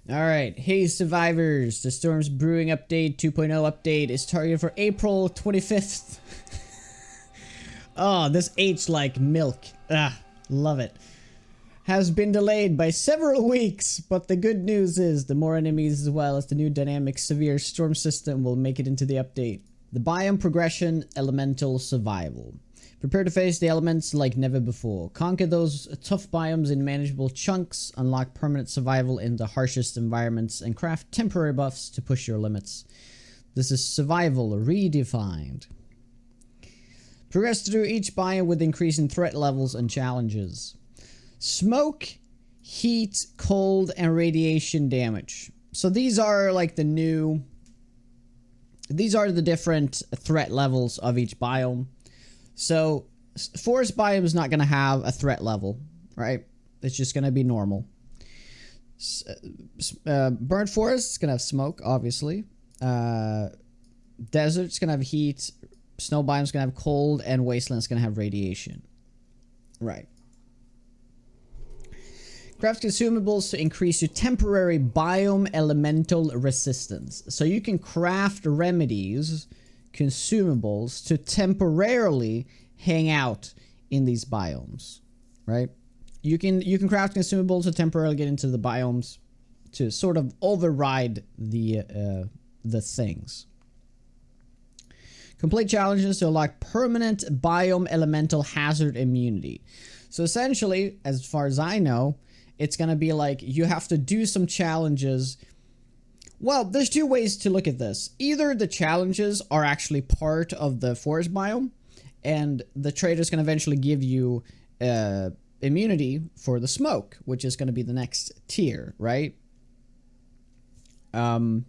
Alright, hey survivors, the Storm's Brewing Update 2.0 update is targeted for April 25th. Oh, this H like milk. Ah, love it. Has been delayed by several weeks, but the good news is the more enemies as well as the new dynamic severe storm system will make it into the update. The biome progression, elemental survival. Prepare to face the elements like never before. Conquer those tough biomes in manageable chunks, unlock permanent survival in the harshest environments, and craft temporary buffs to push your limits. This is survival redefined. Progress through each biome with increasing threat levels and challenges. Smoke, heat, cold, and radiation damage. So these are like the new... These are the different threat levels of each biome. So, forest biome is not going to have a threat level, right? It's just going to be normal. Burnt forest is going to have smoke, obviously. Desert's going to have heat. Snow biome is going to have cold. And wasteland is going to have radiation. Right. Craft consumables to increase your temporary biome elemental resistance. So you can craft remedies, consumables, to temporarily hang out in these biomes, right? You can craft consumables to temporarily get into the biomes to sort of override the things. Complete challenges to unlock permanent biome elemental hazard immunity. So essentially, as far as I know, it's going to be like you have to do some challenges. Well, there's two ways to look at this. Either the challenges are actually part of the forest biome, and the trader's going to eventually give you immunity for the smoke, which is going to be the next tier, right? The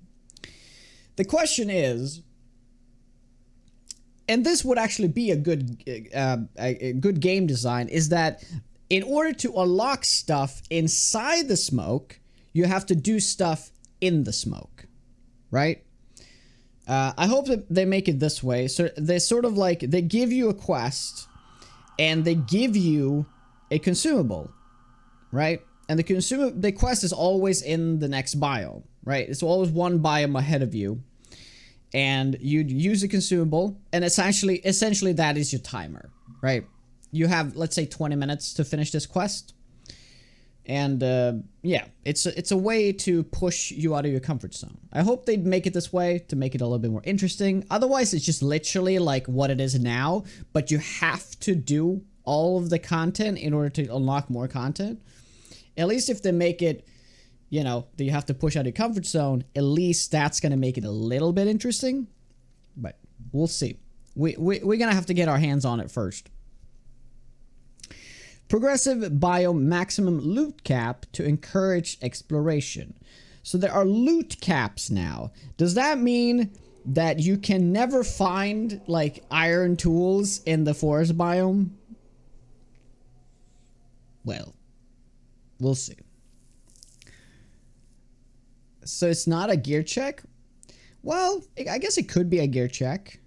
question is, and this would actually be a good game design, is that in order to unlock stuff inside the smoke, you have to do stuff in the smoke, right? I hope that they make it this way. So they sort of like, they give you a quest and they give you a consumable, right? And the quest is always in the next biome, right? It's always one biome ahead of you. And you'd use a consumable, and essentially that is your timer, right? You have, let's say, 20 minutes to finish this quest. And yeah, it's a way to push you out of your comfort zone. I hope they'd make it this way to make it a little bit more interesting. Otherwise, it's just literally like what it is now, but you have to do all of the content in order to unlock more content. At least if they make it, you know, that you have to push out your comfort zone, at least that's going to make it a little bit interesting. But we'll see. We're going to have to get our hands on it first. Progressive biome maximum loot cap to encourage exploration. So there are loot caps now. Does that mean that you can never find like iron tools in the forest biome? Well, we'll see. So it's not a gear check? Well, I guess it could be a gear check.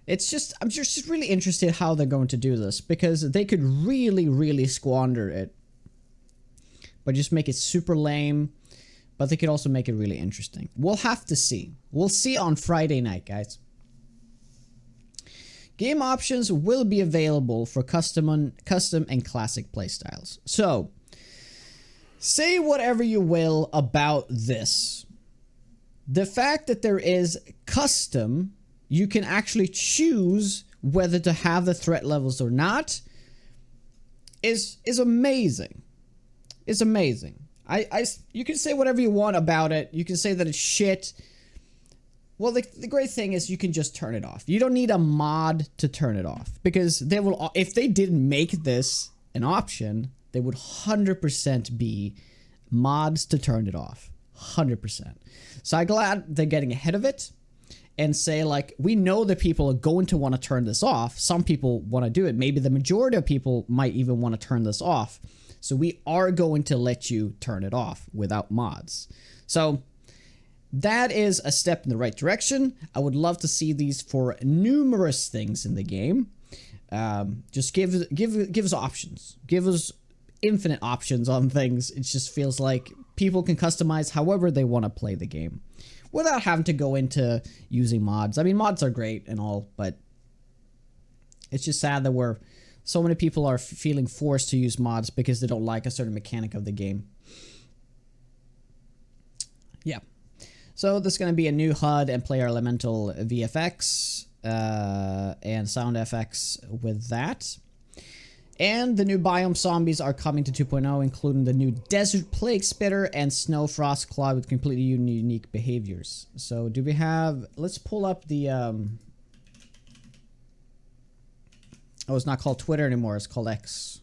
It's just, I'm just really interested how they're going to do this, because they could really squander it, but just make it super lame. But they could also make it really interesting. We'll have to see. We'll see on Friday night, guys. Game options will be available for custom and classic playstyles. So, say whatever you will about this. The fact that there is custom, you can actually choose whether to have the threat levels or not, is amazing. It's amazing. You can say whatever you want about it. You can say that it's shit. Well, the great thing is you can just turn it off. You don't need a mod to turn it off, because they will, if they didn't make this an option, they would 100% be mods to turn it off. 100%. So I'm glad they're getting ahead of it and say, like, we know that people are going to want to turn this off. Some people want to do it. Maybe the majority of people might even want to turn this off. So we are going to let you turn it off without mods. So that is a step in the right direction. I would love to see these for numerous things in the game. Just give us options. Give us infinite options on things. It just feels like people can customize however they want to play the game without having to go into using mods. I mean, mods are great and all, but it's just sad that so many people are feeling forced to use mods because they don't like a certain mechanic of the game. Yeah. So there's going to be a new HUD and player elemental VFX and sound FX with that. And the new biome zombies are coming to 2.0, including the new Desert Plague Spitter and Snow Frost Claw with completely unique behaviors. So do we have... Let's pull up the... Oh, it's not called Twitter anymore. It's called X.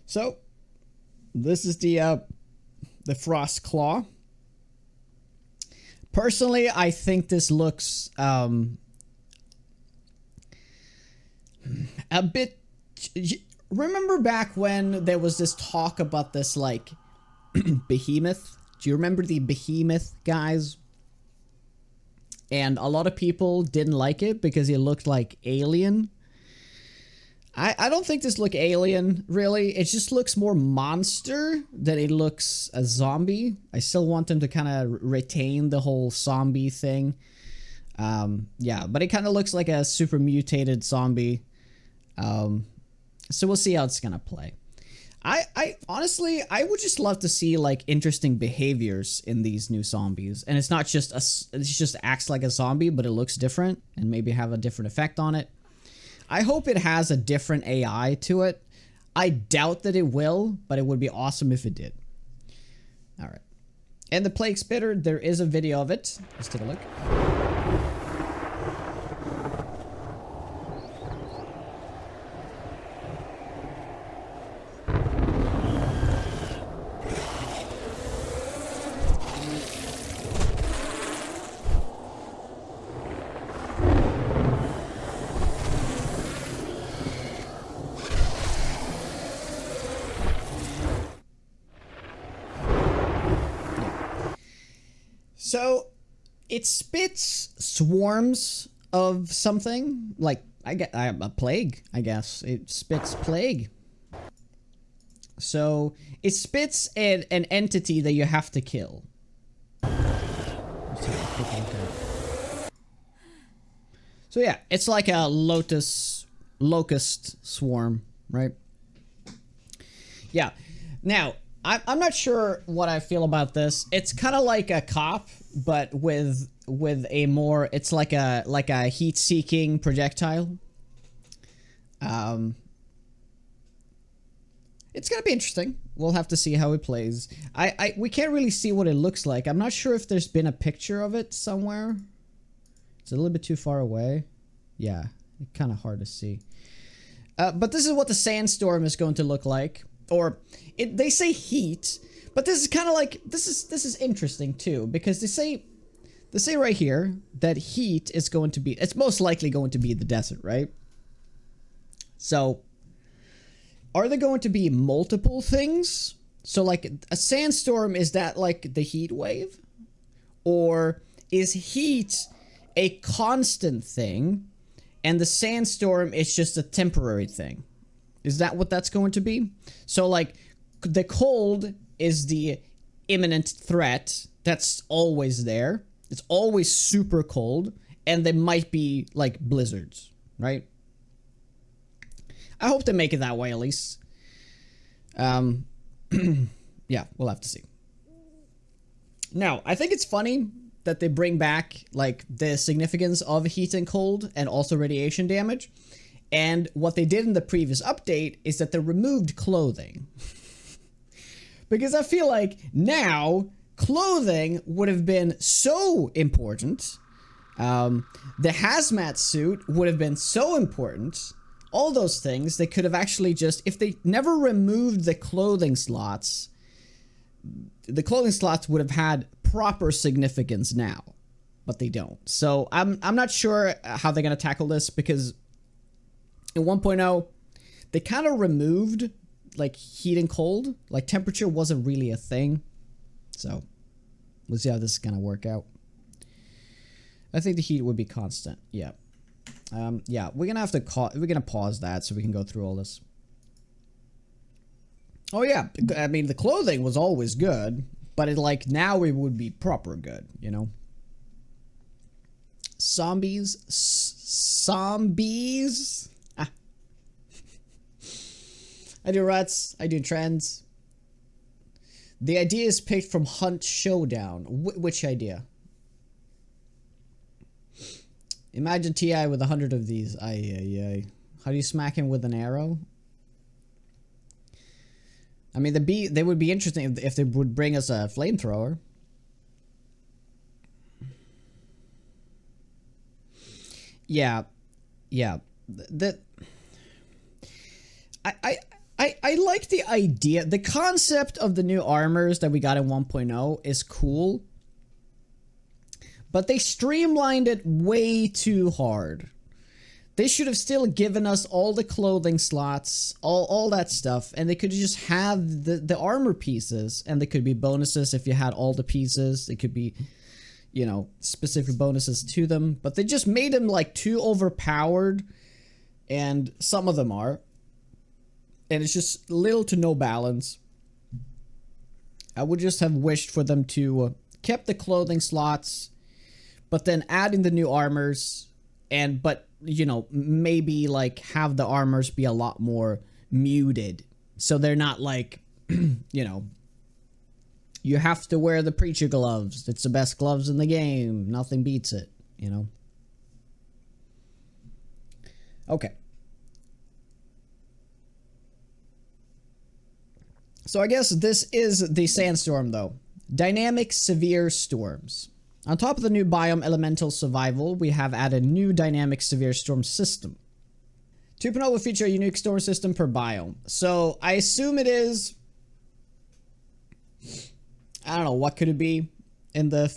So, this is the Frost Claw. Personally, I think this looks... a bit... Remember back when there was this talk about this, like, behemoth? Do you remember the behemoth, guys? And a lot of people didn't like it because it looked like alien. I don't think this look alien, really. It just looks more monster than it looks a zombie. I still want them to kind of retain the whole zombie thing. Yeah, but it kind of looks like a super mutated zombie. So we'll see how it's gonna play. I honestly, I would just love to see like interesting behaviors in these new zombies, and it's not just it just acts like a zombie, but it looks different and maybe have a different effect on it. I hope it has a different AI to it. I doubt that it will, but it would be awesome if it did. All right, and the Plague Spitter, there is a video of it. Let's take a look. So, it spits swarms of something, like, a plague, I guess. It spits plague. So, it spits an entity that you have to kill. So yeah, it's like a locust swarm, right? Yeah. Now, I'm not sure what I feel about this. It's kind of like a cop, but with a more, it's like a heat-seeking projectile. It's gonna be interesting. We'll have to see how it plays. We can't really see what it looks like. I'm not sure if there's been a picture of it somewhere. It's a little bit too far away. Yeah, kind of hard to see. But this is what the sandstorm is going to look like. Or they say heat, but this is kind of like this is interesting too, because they say right here that heat is going to be, it's most likely going to be the desert, right? So are there going to be multiple things? So like a sandstorm, is that like the heat wave? Or is heat a constant thing and the sandstorm is just a temporary thing? Is that what that's going to be? So like the cold is the imminent threat that's always there. It's always super cold, and there might be like blizzards, right? I hope they make it that way at least. Yeah, we'll have to see. Now, I think it's funny that they bring back like the significance of heat and cold and also radiation damage. And what they did in the previous update is that they removed clothing. Because I feel like now clothing would have been so important. The hazmat suit would have been so important. All those things, they could have actually just, if they never removed the clothing slots would have had proper significance now. But they don't. So I'm not sure how they're going to tackle this, because in 1.0, they kind of removed like heat and cold. Like temperature wasn't really a thing. So let's see how this is going to work out. I think the heat would be constant. Yeah. Yeah, we're going to have to we're going to pause that so we can go through all this. Oh yeah, I mean the clothing was always good, but it like now it would be proper good, you know. Zombies. Ah. I do ruts. I do trends. The idea is picked from Hunt Showdown. Which idea? Imagine TI with 100 of these. Ay. How do you smack him with an arrow? I mean, they would be interesting if they would bring us a flamethrower. Yeah. I like the idea. The concept of the new armors that we got in 1.0 is cool. But they streamlined it way too hard. They should have still given us all the clothing slots, all that stuff, and they could just have the armor pieces, and they could be bonuses if you had all the pieces. They could be, you know, specific bonuses to them, but they just made them like too overpowered, and some of them are, and it's just little to no balance. I would just have wished for them to kept the clothing slots, but then adding the new armors, but you know, maybe like have the armors be a lot more muted, so they're not like, you know, you have to wear the preacher gloves. It's the best gloves in the game. Nothing beats it, you know. Okay. So I guess this is the sandstorm though. Dynamic severe storms. On top of the new biome elemental survival, we have added new dynamic severe storm system. 2.0 will feature a unique storm system per biome. So I assume it is, I don't know, what could it be in the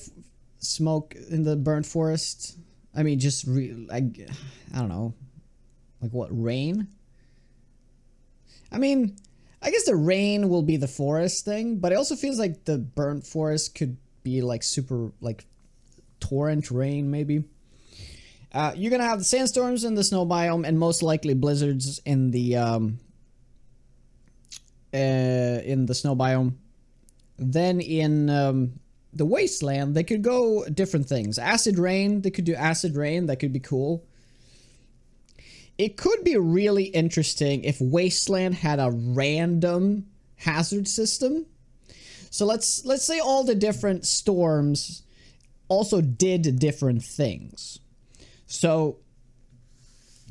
smoke, in the burnt forest? I mean, just, I don't know, like what, rain? I mean, I guess the rain will be the forest thing, but it also feels like the burnt forest could be like super, like, torrent rain maybe. You're gonna have the sandstorms in the snow biome and most likely blizzards in the snow biome. Then in the wasteland they could go different things. Acid rain, they could do acid rain. That could be cool. It could be really interesting if wasteland had a random hazard system. So let's say all the different storms also did different things. So,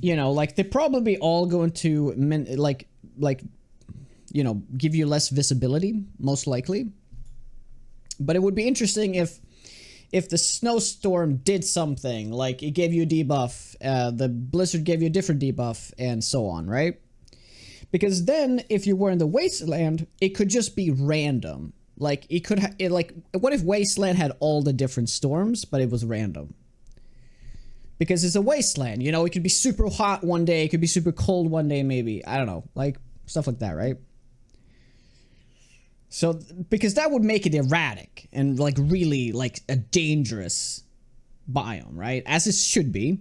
you know, like they're probably all going to like you know, give you less visibility, most likely. But it would be interesting if the snowstorm did something, like it gave you a debuff, the blizzard gave you a different debuff, and so on, right? Because then if you were in the wasteland, it could just be random. Like, it could like, what if Wasteland had all the different storms, but it was random? Because it's a wasteland, you know, it could be super hot one day, it could be super cold one day, maybe. I don't know, like, stuff like that, right? So, because that would make it erratic and, like, really, like, a dangerous biome, right? As it should be.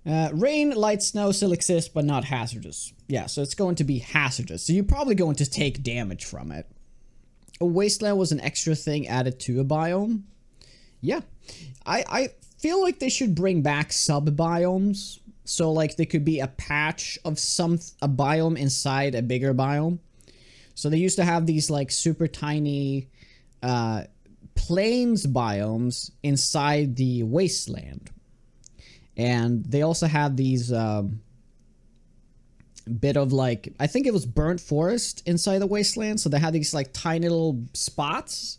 Rain, light snow still exists, but not hazardous. Yeah, so it's going to be hazardous. So you're probably going to take damage from it. A wasteland was an extra thing added to a biome. Yeah. I feel like they should bring back sub-biomes. So, like, there could be a patch of a biome inside a bigger biome. So they used to have these, like, super tiny plains biomes inside the wasteland. And they also had these bit of, like, I think it was burnt forest inside the wasteland. So they had these, like, tiny little spots.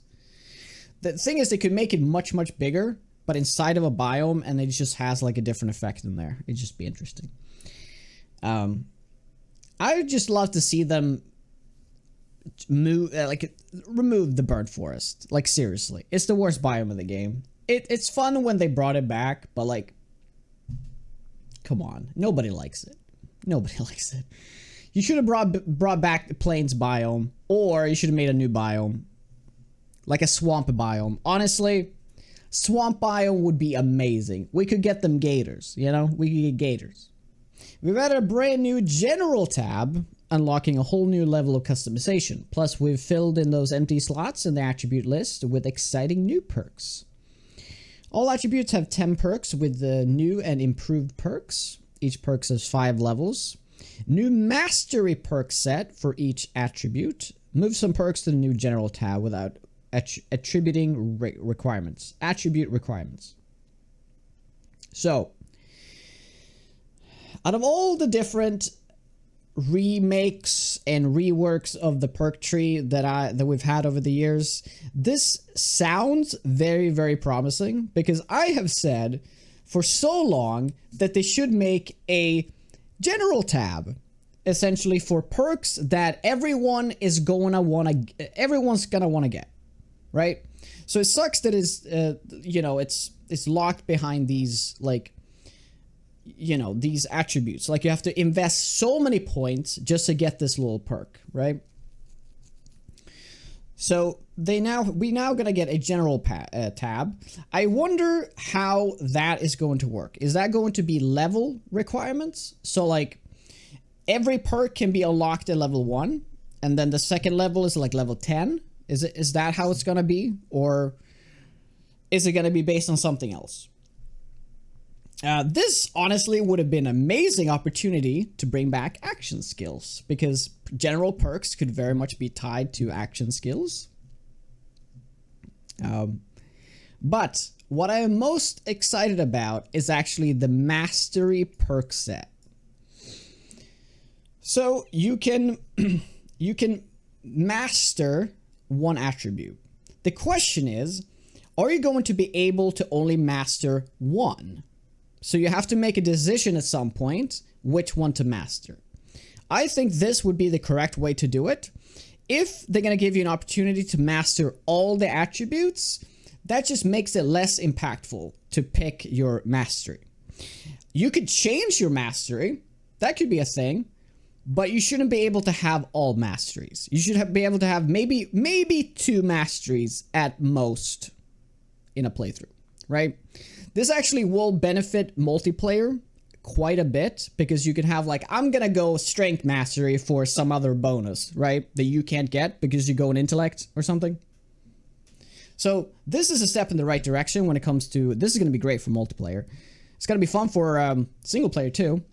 The thing is, they could make it much, much bigger, but inside of a biome, and it just has, like, a different effect in there. It'd just be interesting. I would just love to see them remove the burnt forest. Like, seriously. It's the worst biome of the game. It's fun when they brought it back, but, like, come on. Nobody likes it. Nobody likes it. You should have brought back the plains biome, or you should have made a new biome. Like a swamp biome. Honestly, swamp biome would be amazing. We could get them gators, you know? We could get gators. We've added a brand new general tab, unlocking a whole new level of customization. Plus, we've filled in those empty slots in the attribute list with exciting new perks. All attributes have 10 perks with the new and improved perks. Each perk has 5 levels. New mastery perk set for each attribute. Move some perks to the new general tab without attributing requirements. Attribute requirements. So, out of all the different remakes and reworks of the perk tree that we've had over the years, this sounds very, very promising, because I have said for so long that they should make a general tab essentially for perks that everyone's gonna want to get, right? So it sucks that it's locked behind these, like, these attributes. Like, you have to invest so many points just to get this little perk, right? So we now gonna get a general tab. I wonder how that is going to work. Is that going to be level requirements? So like every perk can be unlocked at level 1, and then the second level is like level 10. Is that how it's gonna be, or is it gonna be based on something else? This honestly would have been an amazing opportunity to bring back action skills, because general perks could very much be tied to action skills. But what I am most excited about is actually the mastery perk set. So you can master one attribute. The question is, are you going to be able to only master one? So you have to make a decision at some point which one to master. I think this would be the correct way to do it. If they're going to give you an opportunity to master all the attributes, that just makes it less impactful to pick your mastery. You could change your mastery. That could be a thing. But you shouldn't be able to have all masteries. You should be able to have maybe 2 masteries at most in a playthrough, right? This actually will benefit multiplayer quite a bit, because you can have, like, I'm gonna go strength mastery for some other bonus, right? That you can't get because you go in intellect or something. So this is a step in the right direction when it comes to, this is gonna be great for multiplayer. It's gonna be fun for single player too.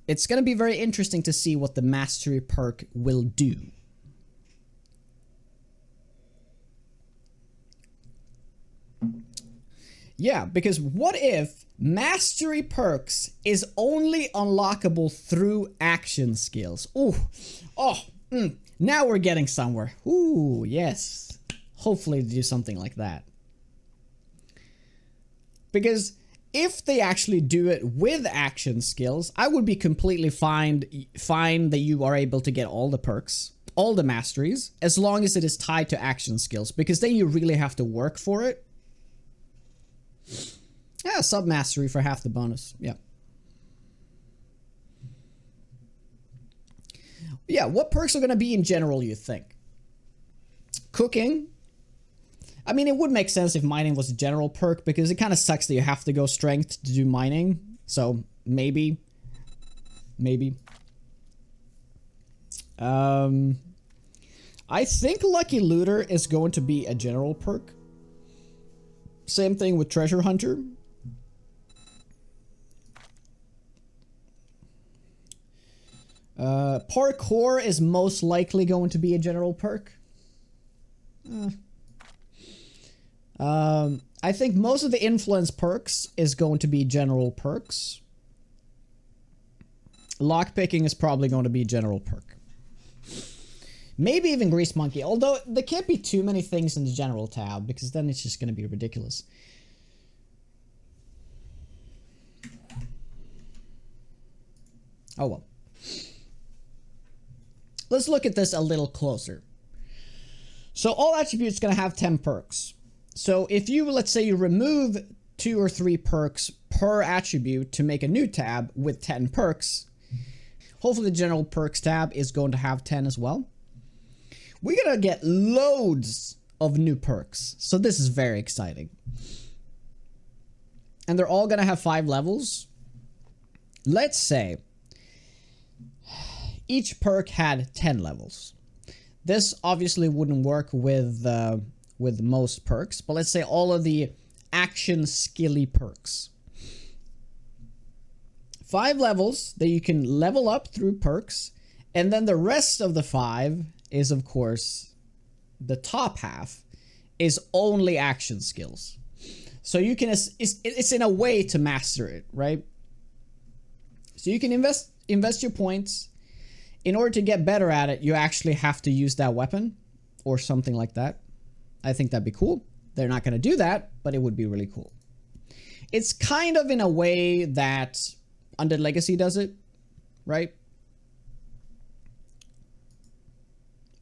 It's gonna be very interesting to see what the mastery perk will do. Yeah, because what if mastery perks is only unlockable through action skills? Now we're getting somewhere. Ooh, yes. Hopefully they do something like that. Because if they actually do it with action skills, I would be completely fine that you are able to get all the perks, all the masteries, as long as it is tied to action skills, because then you really have to work for it. Yeah, sub-mastery for half the bonus. Yeah. Yeah, what perks are going to be in general, you think? Cooking. I mean, it would make sense if mining was a general perk, because it kind of sucks that you have to go strength to do mining. So, maybe. I think Lucky Looter is going to be a general perk. Same thing with Treasure Hunter. Parkour is most likely going to be a general perk. I think most of the influence perks is going to be general perks. Lockpicking is probably going to be a general perk. Maybe even Grease Monkey, although there can't be too many things in the general tab, because then it's just going to be ridiculous. Oh well. Let's look at this a little closer. So all attributes going to have 10 perks. So if you, let's say you remove 2 or 3 perks per attribute to make a new tab with 10 perks, hopefully the general perks tab is going to have 10 as well. We're going to get loads of new perks. So this is very exciting. And they're all going to have 5 levels. let's say each perk had 10 levels. This obviously wouldn't work with most perks, but let's say all of the action skilly perks. 5 levels that you can level up through perks, and then the rest of the 5 is, of course, the top half is only action skills. So you can, it's in a way to master it, right? So you can invest your points. In order to get better at it, you actually have to use that weapon or something like that. I think that'd be cool. They're not going to do that, but it would be really cool. It's kind of in a way that Undead Legacy does it, right?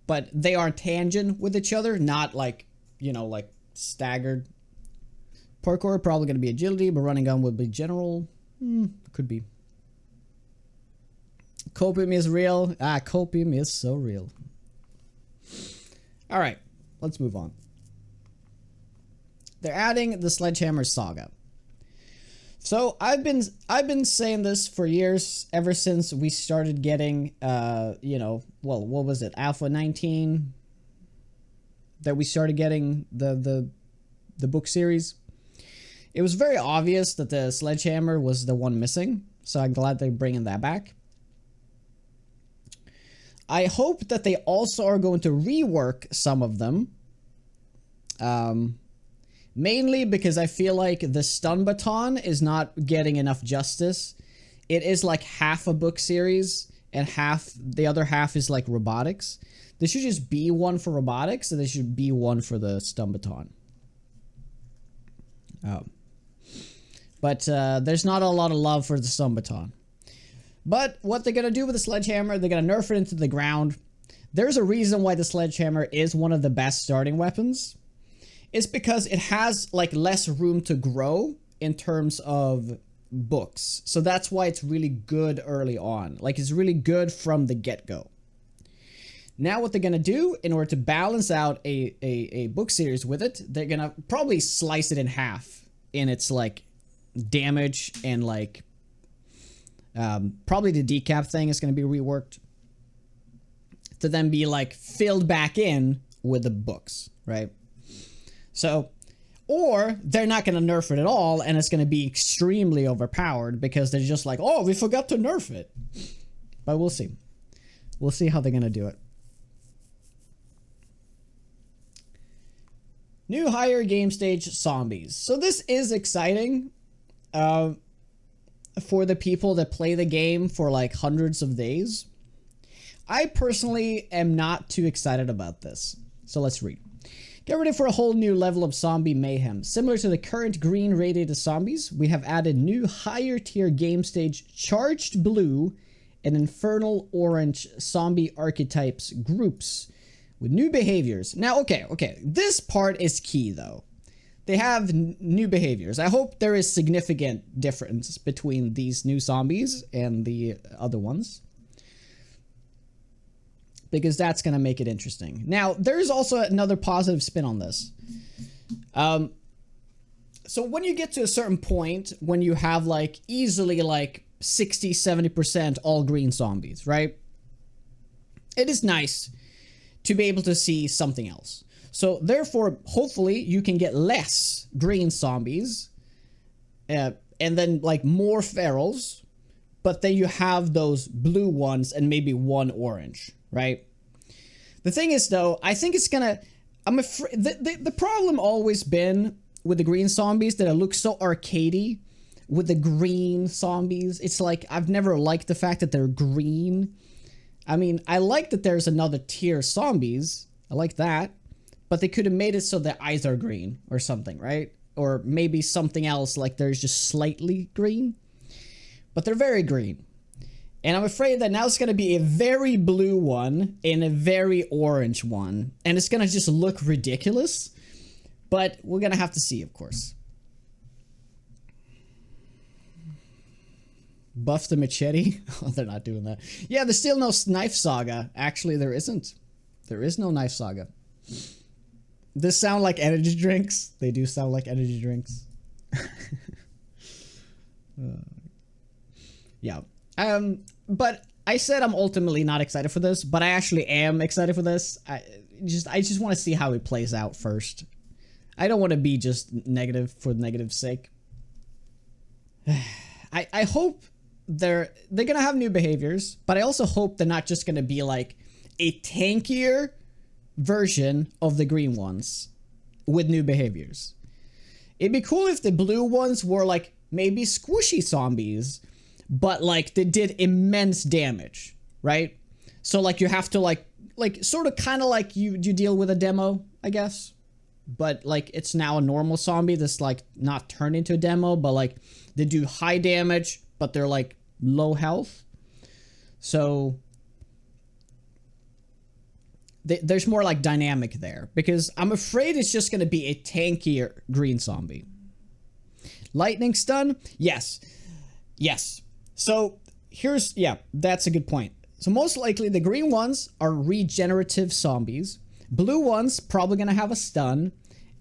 But they are tangent with each other, not like, you know, like staggered. Parkour probably going to be agility, but running gun would be general. Could be. Copium is real. Copium is so real. All right, let's move on. They're adding the Sledgehammer Saga. So I've been saying this for years, ever since we started getting, you know, well, what was it, Alpha 19, that we started getting the book series. It was very obvious that the Sledgehammer was the one missing, so I'm glad they're bringing that back. I hope that they also are going to rework some of them. Mainly because I feel like the stun baton is not getting enough justice. It is like half a book series and the other half is like robotics. There should just be one for robotics and there should be one for the stun baton. But there's not a lot of love for the stun baton. But what they're going to do with the Sledgehammer, they're going to nerf it into the ground. There's a reason why the Sledgehammer is one of the best starting weapons. It's because it has like less room to grow in terms of books. So that's why it's really good early on. Like it's really good from the get-go. Now what they're going to do in order to balance out a book series with it, they're going to probably slice it in half in its like damage and like probably the decap thing is going to be reworked to then be like filled back in with the books, right? So, or they're not going to nerf it at all and it's going to be extremely overpowered because they're just like, oh, we forgot to nerf it. But we'll see. We'll see how they're going to do it. New higher game stage zombies. So this is exciting. For the people that play the game for like hundreds of days. I personally am not too excited about this. So let's read. Get ready for a whole new level of zombie mayhem. Similar to the current green radiated zombies, we have added new higher tier game stage charged blue and infernal orange zombie archetypes groups with new behaviors. Now, okay. This part is key though. They have new behaviors. I hope there is significant difference between these new zombies and the other ones, because that's going to make it interesting. Now, there's also another positive spin on this. So when you get to a certain point, when you have like easily like 60-70% all green zombies, right? It is nice to be able to see something else. So therefore, hopefully you can get less green zombies and then like more ferals, but then you have those blue ones and maybe one orange, right? The thing is though, I think it's gonna, I'm afraid, the problem always been with the green zombies that it looks so arcadey with the green zombies. It's like, I've never liked the fact that they're green. I mean, I like that there's another tier zombies. I like that. But they could have made it so their eyes are green or something, right? Or maybe something else like there's just slightly green. But they're very green. And I'm afraid that now it's going to be a very blue one and a very orange one. And it's going to just look ridiculous. But we're going to have to see, of course. Buff the machete? Oh, they're not doing that. Yeah, there's still no knife saga. Actually, there isn't. There is no knife saga. This sound like energy drinks. They do sound like energy drinks. Yeah. But I said I'm ultimately not excited for this, but I actually am excited for this. I just want to see how it plays out first. I don't want to be just negative for the negative's sake. I hope they're gonna have new behaviors, but I also hope they're not just gonna be like a tankier version of the green ones with new behaviors. It'd be cool if the blue ones were like maybe squishy zombies, but like they did immense damage, right? So like you have to like sort of kind of like you deal with a demo, I guess. But like it's now a normal zombie that's like not turned into a demo, but like they do high damage, but they're like low health. So there's more like dynamic there, because I'm afraid it's just going to be a tankier green zombie. Lightning stun? Yes. Yes. So here's, yeah, that's a good point. So most likely the green ones are regenerative zombies. Blue ones probably going to have a stun.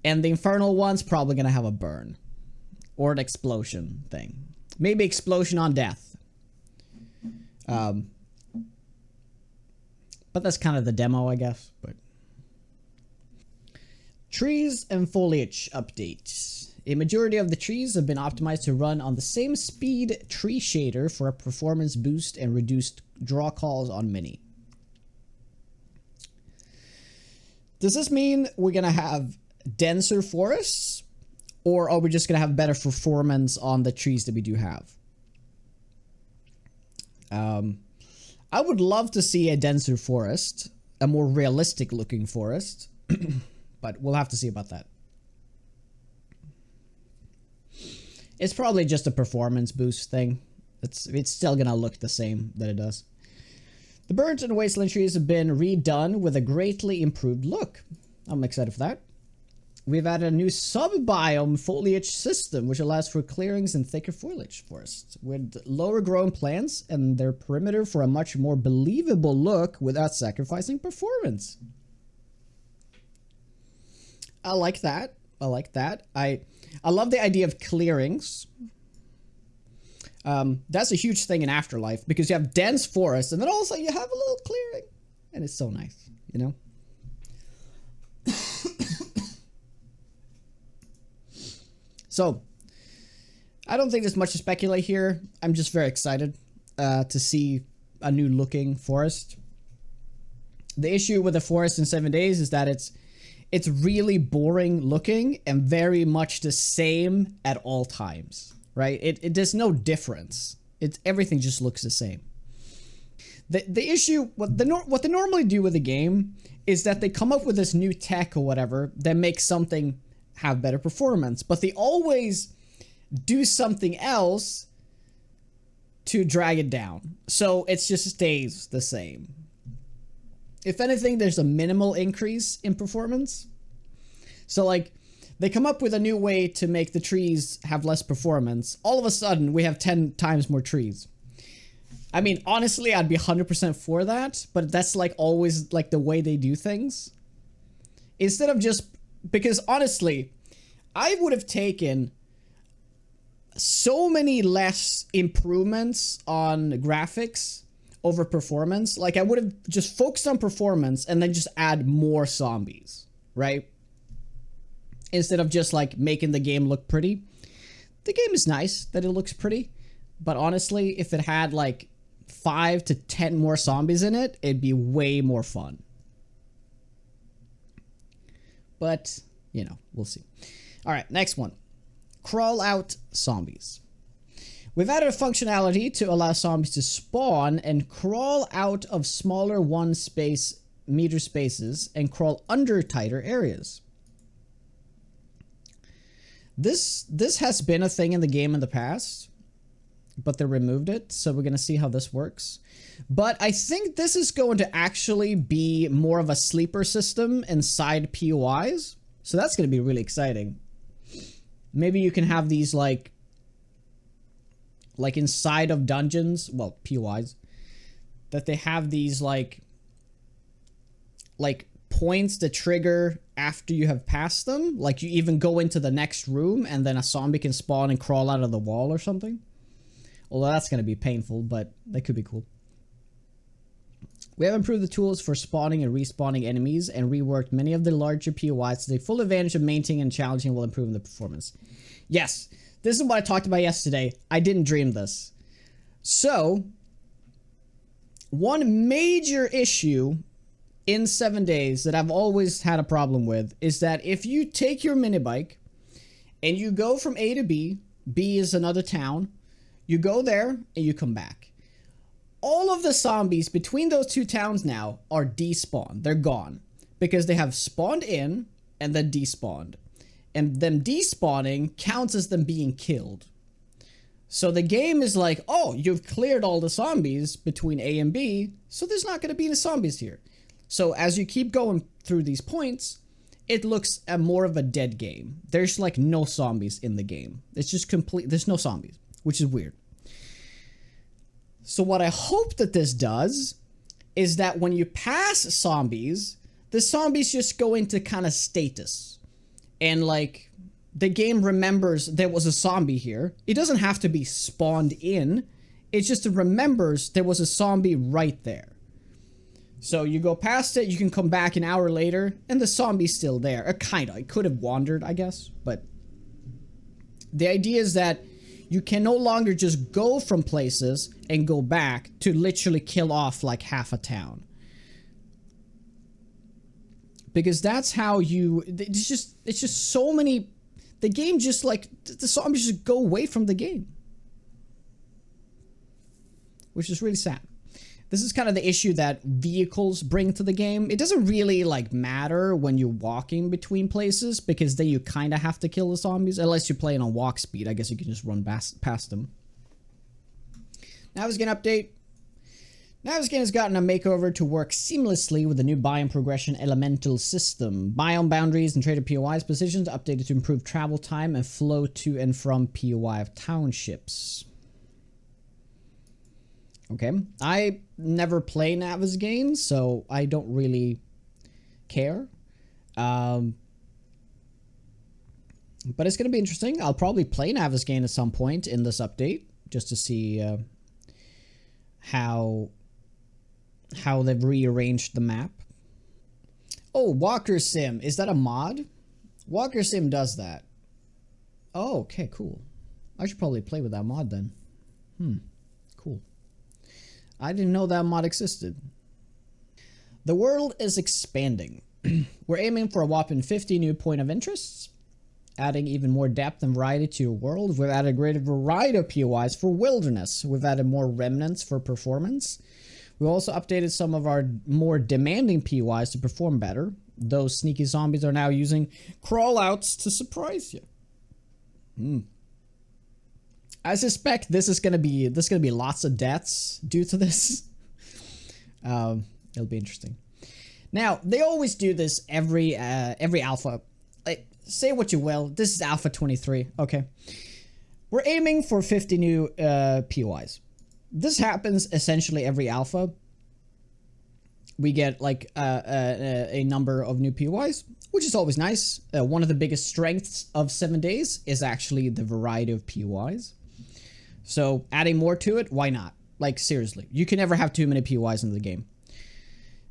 And the infernal ones probably going to have a burn. Or an explosion thing. Maybe explosion on death. But that's kind of the demo, I guess. But trees and foliage updates. A majority of the trees have been optimized to run on the same speed tree shader for a performance boost and reduced draw calls on mini. Does this mean we're going to have denser forests? Or are we just going to have better performance on the trees that we do have? I would love to see a denser forest, a more realistic looking forest, but we'll have to see about that. It's probably just a performance boost thing. It's still gonna look the same that it does. The birds and wasteland trees have been redone with a greatly improved look. I'm excited for that. We've added a new sub-biome foliage system, which allows for clearings in thicker foliage forests with lower grown plants and their perimeter for a much more believable look without sacrificing performance. I like that. I like that. I love the idea of clearings. That's a huge thing in Afterlife, because you have dense forests and then also you have a little clearing. And it's so nice, you know? So, I don't think there's much to speculate here. I'm just very excited to see a new looking forest. The issue with the forest in 7 days is that it's really boring looking and very much the same at all times, right? There's no difference. Everything just looks the same. The issue, what they normally do with the game is that they come up with this new tech or whatever that makes something have better performance, but they always do something else to drag it down. So it just stays the same. If anything, there's a minimal increase in performance. So like they come up with a new way to make the trees have less performance. All of a sudden we have 10 times more trees. I mean, honestly, I'd be 100% for that, but that's like always like the way they do things. Instead of just, because honestly, I would have taken so many less improvements on graphics over performance. Like I would have just focused on performance and then just add more zombies, right? Instead of just like making the game look pretty. The game is nice that it looks pretty, but honestly, if it had like 5 to 10 more zombies in it, it'd be way more fun. But, you know, we'll see. All right, next one. Crawl out zombies. We've added a functionality to allow zombies to spawn and crawl out of smaller 1 meter spaces and crawl under tighter areas. This has been a thing in the game in the past, but they removed it, so we're going to see how this works. But I think this is going to actually be more of a sleeper system inside POIs, so that's going to be really exciting. Maybe you can have these like inside of dungeons, well, POIs, that they have these like points that trigger after you have passed them. Like you even go into the next room and then a zombie can spawn and crawl out of the wall or something. Although that's going to be painful, but that could be cool. We have improved the tools for spawning and respawning enemies and reworked many of the larger POIs to take full advantage of maintaining and challenging while improving the performance. Yes, this is what I talked about yesterday. I didn't dream this. So, one major issue in 7 days that I've always had a problem with is that if you take your mini bike and you go from A to B, B is another town, you go there and you come back. All of the zombies between those two towns now are despawned. They're gone because they have spawned in and then despawned. And them despawning counts as them being killed. So the game is like, oh, you've cleared all the zombies between A and B, so there's not going to be any zombies here. So as you keep going through these points, it looks more of a dead game. There's like no zombies in the game. It's just complete, there's no zombies, which is weird. So what I hope that this does is that when you pass zombies, the zombies just go into kind of status. And like, the game remembers there was a zombie here. It doesn't have to be spawned in. It just remembers there was a zombie right there. So you go past it, you can come back an hour later, and the zombie's still there. Kinda. It could have wandered, I guess. But the idea is that you can no longer just go from places and go back to literally kill off like half a town. Because that's how you... It's just so many... The game just like... The zombies just go away from the game. Which is really sad. This is kind of the issue that vehicles bring to the game. It doesn't really like matter when you're walking between places because then you kind of have to kill the zombies. Unless you're playing on walk speed. I guess you can just run past them. Navezgane update. Navezgane has gotten a makeover to work seamlessly with the new biome progression elemental system. Biome boundaries and traded POIs positions updated to improve travel time and flow to and from POI townships. Okay, I never play Navezgane, so I don't really care. But it's going to be interesting. I'll probably play Navezgane at some point in this update, just to see how they've rearranged the map. Oh, Walker Sim. Is that a mod? Walker Sim does that. Oh, okay, cool. I should probably play with that mod then. Cool. I didn't know that mod existed. The world is expanding. We're aiming for a whopping 50 new point of interests, adding even more depth and variety to your world. We've added a greater variety of POIs for wilderness. We've added more remnants for performance. We also updated some of our more demanding POIs to perform better. Those sneaky zombies are now using crawlouts to surprise you. I suspect this is gonna be lots of deaths due to this. It'll be interesting. Now they always do this every alpha. Like, say what you will. This is Alpha 23. Okay, we're aiming for 50 new POIs. This happens essentially every alpha. We get like a number of new POIs, which is always nice. One of the biggest strengths of 7 days is actually the variety of POIs. So adding more to it, why not? Like seriously, you can never have too many POIs in the game.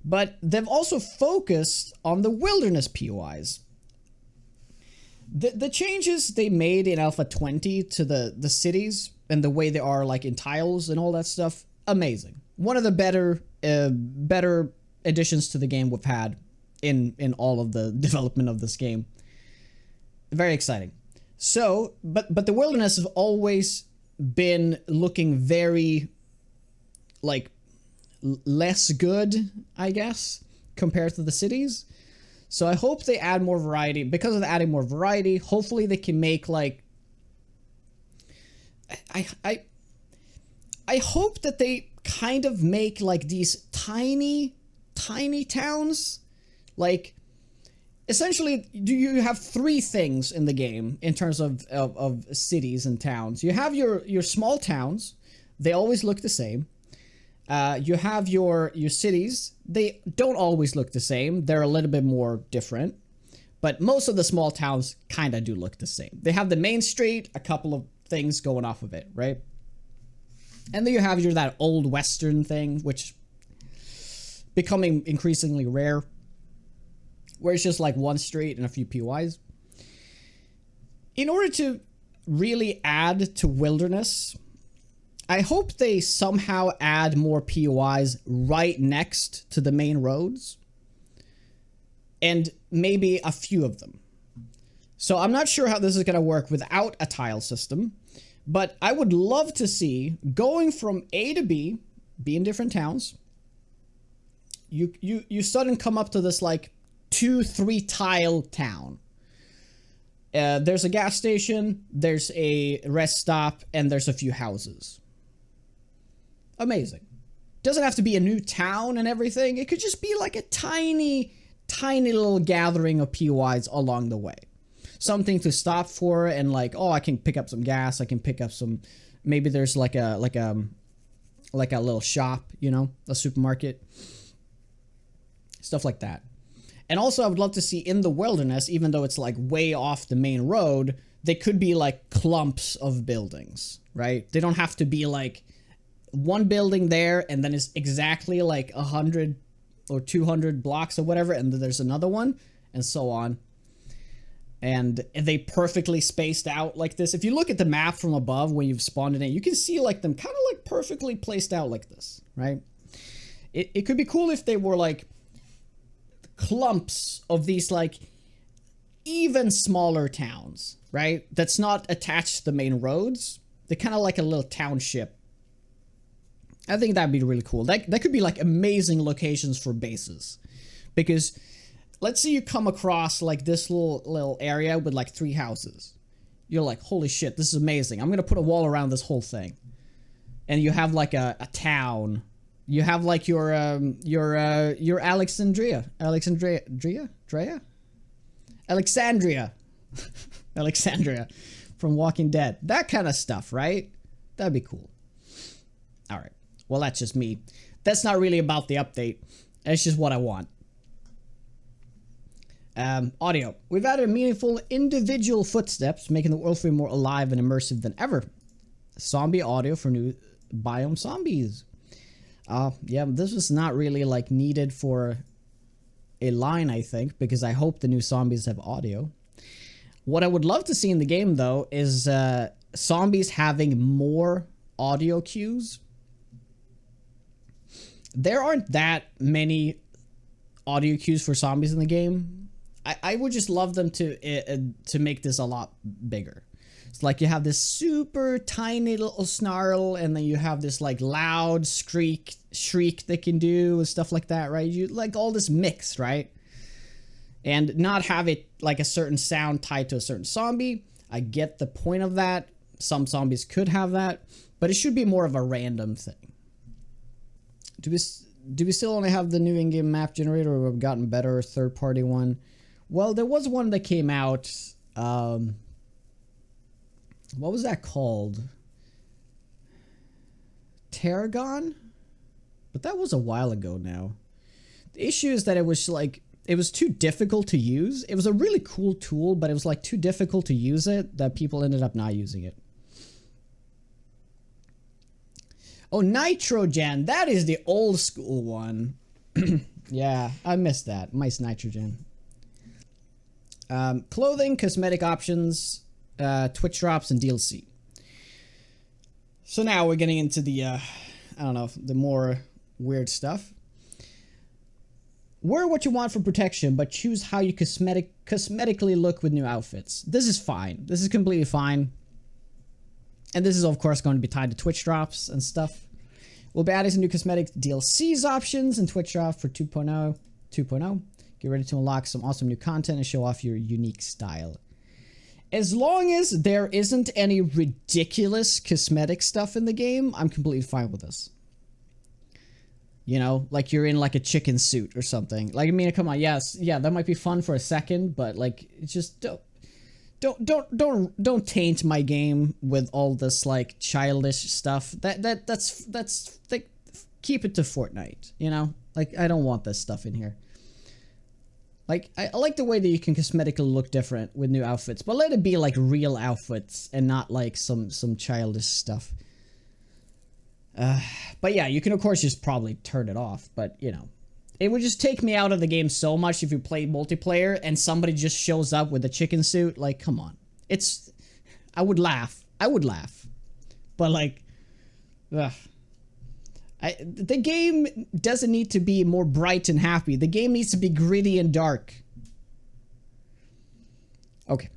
But they've also focused on the wilderness POIs. The changes they made in Alpha 20 to the cities and the way they are like in tiles and all that stuff, amazing. One of the better additions to the game we've had in all of the development of this game. Very exciting. So, but the wilderness have always been looking very like less good, I guess, compared to the cities. So I hope they add more variety. Because of adding more variety, hopefully they can make like I hope that they kind of make like these tiny towns. Like essentially you have three things in the game in terms of cities and towns. You have your small towns. They always look the same. You have your cities. They don't always look the same. They're a little bit more different. But most of the small towns kind of do look the same. They have the main street, a couple of things going off of it, right? And then you have your that old western thing, which becoming increasingly rare, where it's just like one street and a few POIs. In order to really add to wilderness, I hope they somehow add more POIs right next to the main roads, and maybe a few of them. So I'm not sure how this is going to work without a tile system, but I would love to see going from A to B in different towns. You suddenly come up to this like 2-3 tile town. There's a gas station, there's a rest stop, and there's a few houses. Amazing. Doesn't have to be a new town and everything. It could just be like a tiny little gathering of POIs along the way. Something to stop for, and like, oh, I can pick up some gas, I can pick up some, maybe there's like a little shop, you know, a supermarket. Stuff like that. And also I would love to see in the wilderness, even though it's like way off the main road, they could be like clumps of buildings, right? They don't have to be like one building there and then it's exactly like 100 or 200 blocks or whatever, and then there's another one, and so on. And they perfectly spaced out like this. If you look at the map from above when you've spawned in it, you can see like them kind of like perfectly placed out like this, right? It could be cool if they were like clumps of these like even smaller towns, right? That's not attached to the main roads. They're kind of like a little township. I think that'd be really cool. That could be like amazing locations for bases, because let's say you come across like this little area with like 3 houses. You're like, holy shit, this is amazing. I'm gonna put a wall around this whole thing. And you have like a town. You have like your Alexandria from Walking Dead. That kind of stuff, right? That'd be cool. All right. Well, that's just me. That's not really about the update. That's just what I want. Audio. We've added meaningful individual footsteps, making the world feel more alive and immersive than ever. Zombie audio for new biome zombies. Yeah, this was not really like needed for a line, I think, because I hope the new zombies have audio. What I would love to see in the game, though, is zombies having more audio cues. There aren't that many audio cues for zombies in the game. I would just love them to make this a lot bigger. It's like you have this super tiny little snarl, and then you have this like loud shriek they can do and stuff like that, right? You like all this mix, right? And not have it like a certain sound tied to a certain zombie. I get the point of that. Some zombies could have that, but it should be more of a random thing. Do we still only have the new in-game map generator, or have we gotten better third-party one? Well, there was one that came out. What was that called? Tarragon? But that was a while ago now. The issue is that it was like, it was too difficult to use. It was a really cool tool, but it was like too difficult to use it that people ended up not using it. Oh, Nitrogen. That is the old school one. Yeah, I missed that. Mice Nitrogen. Clothing, cosmetic options, Twitch drops, and DLC. So now we're getting into the, I don't know, the more weird stuff. Wear what you want for protection, but choose how you cosmetically look with new outfits. This is fine. This is completely fine. And this is, of course, going to be tied to Twitch drops and stuff. We'll be adding some new cosmetic DLCs options in Twitch drop for 2.0. Get ready to unlock some awesome new content and show off your unique style. As long as there isn't any ridiculous cosmetic stuff in the game, I'm completely fine with this. You know, like you're in like a chicken suit or something. Like, I mean, come on, yes, yeah, that might be fun for a second, but like, it's just don't taint my game with all this like childish stuff. That's like, keep it to Fortnite, you know? Like, I don't want this stuff in here. Like, I like the way that you can cosmetically look different with new outfits, but let it be like real outfits and not like some childish stuff. But yeah, you can of course just probably turn it off, but you know. It would just take me out of the game so much if you play multiplayer and somebody just shows up with a chicken suit. Like, come on. I would laugh. I would laugh. But like, ugh. The game doesn't need to be more bright and happy. The game needs to be gritty and dark. Okay.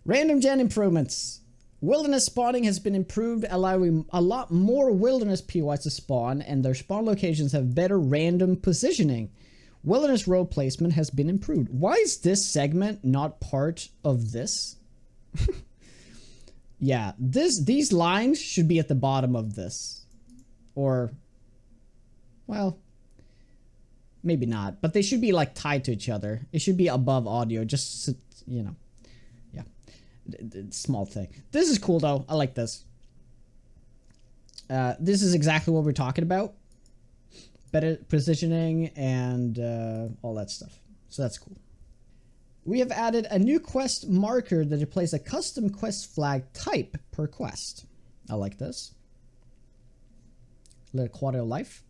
Random gen improvements. Wilderness spawning has been improved, allowing a lot more wilderness POIs to spawn, and their spawn locations have better random positioning. Wilderness road placement has been improved. Why is this segment not part of this? Yeah, these lines should be at the bottom of this. Or, well, maybe not, but they should be like tied to each other. It should be above audio, just, you know. Small thing. This is cool though. I like this. This is exactly what we're talking about. Better positioning and all that stuff. So that's cool. We have added a new quest marker that displays a custom quest flag type per quest. I like this. Little quality of life.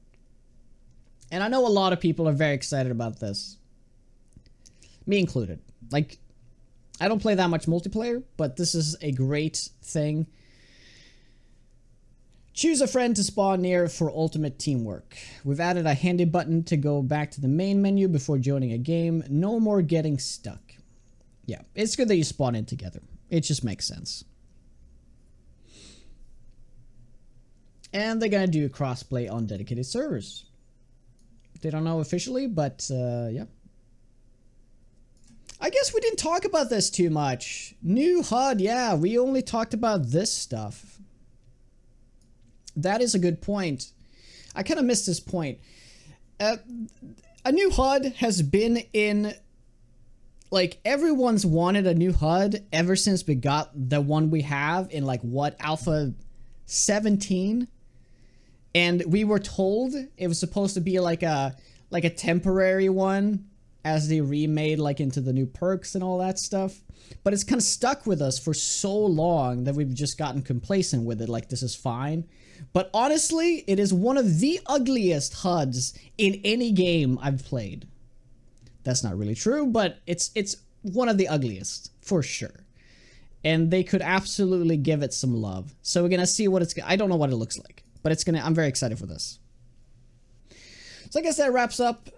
And I know a lot of people are very excited about this. Me included. Like, I don't play that much multiplayer, but this is a great thing. Choose a friend to spawn near for ultimate teamwork. We've added a handy button to go back to the main menu before joining a game. No more getting stuck. Yeah, it's good that you spawn in together. It just makes sense. And they're gonna do crossplay on dedicated servers. They don't know officially, but yeah. I guess we didn't talk about this too much. New HUD, yeah, we only talked about this stuff. That is a good point. I kind of missed this point. A new HUD has been in... Like, everyone's wanted a new HUD ever since we got the one we have in, like, what, Alpha 17? And we were told it was supposed to be like a temporary one, as they remade like into the new perks and all that stuff. But it's kind of stuck with us for so long that we've just gotten complacent with it, like this is fine. But honestly, it is one of the ugliest HUDs in any game I've played. That's not really true, but it's one of the ugliest, for sure. And they could absolutely give it some love. So we're gonna see what it's... I don't know what it looks like, but it's gonna... I'm very excited for this. So I guess that wraps up...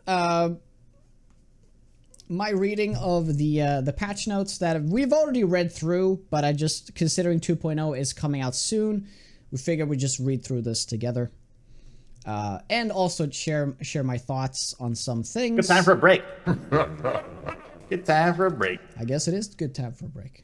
my reading of the patch notes that we've already read through, but I just, considering 2.0 is coming out soon, we figured we'd just read through this together. And also share my thoughts on some things. Good time for a break. Good time for a break. I guess it is good time for a break.